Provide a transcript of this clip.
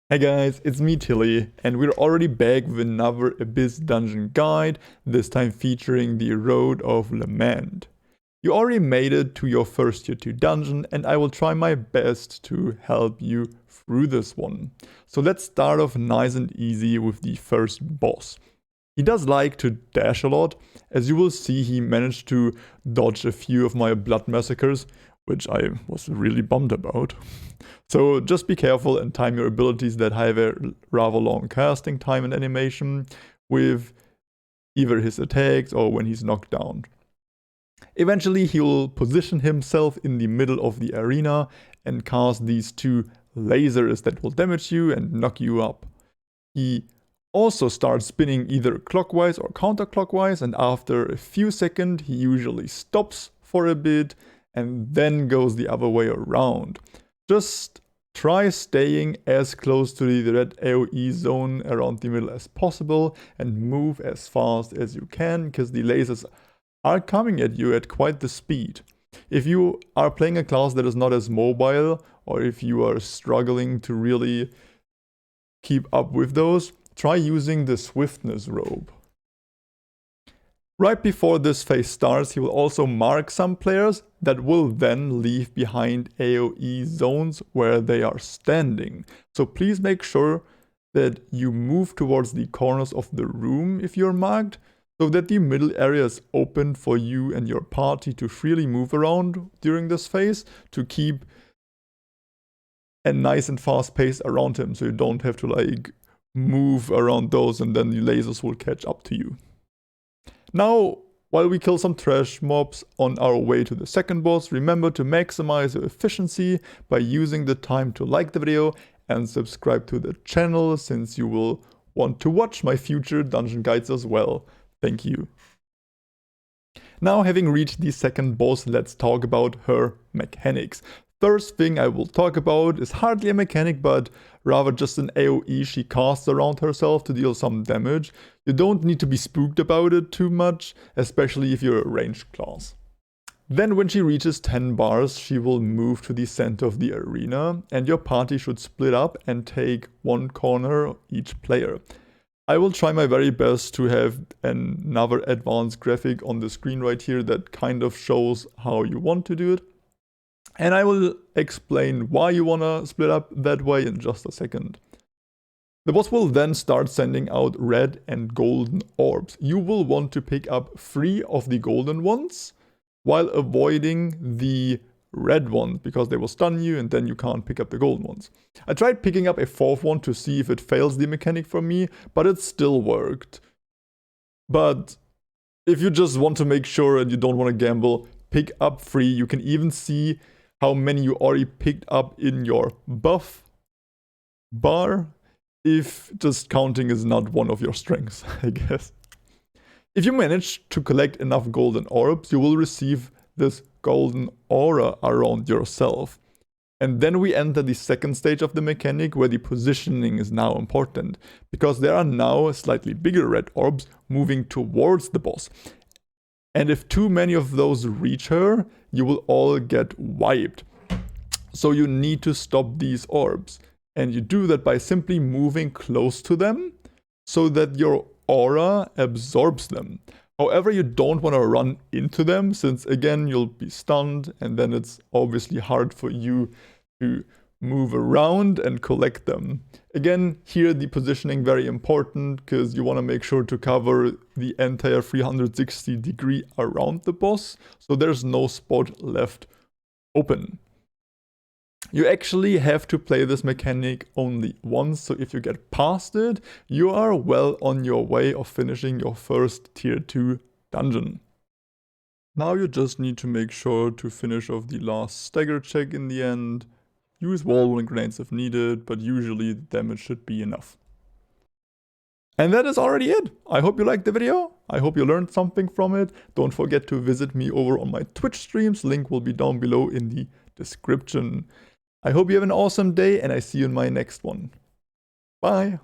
Hey guys, it's me Tilly, and we're already back with another Abyss dungeon guide, this time featuring the Road of Lament. You already made it to your first tier 2 dungeon, and I will try my best to help you through this one. So let's start off nice and easy with the first boss. He does like to dash a lot. As you will see, he managed to dodge a few of my blood massacres, which I was really bummed about. So just be careful and time your abilities that have a rather long casting time and animation with either his attacks or when he's knocked down. Eventually he will position himself in the middle of the arena and cast these two lasers that will damage you and knock you up. He also starts spinning either clockwise or counterclockwise, and after a few seconds he usually stops for a bit and then goes the other way around. Just try staying as close to the red AoE zone around the middle as possible and move as fast as you can, because the lasers are coming at you at quite the speed. If you are playing a class that is not as mobile, or if you are struggling to really keep up with those, try using the swiftness robe. Right before this phase starts, he will also mark some players that will then leave behind AoE zones where they are standing. So please make sure that you move towards the corners of the room if you're marked, so that the middle area is open for you and your party to freely move around during this phase, to keep a nice and fast pace around him, so you don't have to like move around those and then the lasers will catch up to you. Now, while we kill some trash mobs on our way to the second boss, remember to maximize your efficiency by using the time to like the video and subscribe to the channel, since you will want to watch my future dungeon guides as well. Thank you. Now, having reached the second boss, let's talk about her mechanics. First thing I will talk about is hardly a mechanic, but rather just an AoE she casts around herself to deal some damage. You don't need to be spooked about it too much, especially if you're a ranged class. Then when she reaches 10 bars, she will move to the center of the arena, and your party should split up and take one corner each player. I will try my very best to have another advanced graphic on the screen right here that kind of shows how you want to do it. And I will explain why you want to split up that way in just a second. The boss will then start sending out red and golden orbs. You will want to pick up 3 of the golden ones while avoiding the red ones, because they will stun you and then you can't pick up the golden ones. I tried picking up a 4th one to see if it fails the mechanic for me, but it still worked. But if you just want to make sure and you don't want to gamble, pick up 3. You can even see how many you already picked up in your buff bar, if just counting is not one of your strengths, I guess. If you manage to collect enough golden orbs, you will receive this golden aura around yourself. And then we enter the second stage of the mechanic, where the positioning is now important, because there are now slightly bigger red orbs moving towards the boss. And if too many of those reach her, you will all get wiped. So you need to stop these orbs. And you do that by simply moving close to them, so that your aura absorbs them. However, you don't want to run into them, since again you'll be stunned, and then it's obviously hard for you to move around and collect them. Again, here the positioning very important, because you want to make sure to cover the entire 360 degree around the boss, so there's no spot left open. You actually have to play this mechanic only once, so if you get past it, you are well on your way of finishing your first tier 2 dungeon. Now you just need to make sure to finish off the last stagger check in the end. Use wall rolling grenades if needed, but usually the damage should be enough. And that is already it. I hope you liked the video. I hope you learned something from it. Don't forget to visit me over on my Twitch streams. Link will be down below in the description. I hope you have an awesome day, and I see you in my next one. Bye.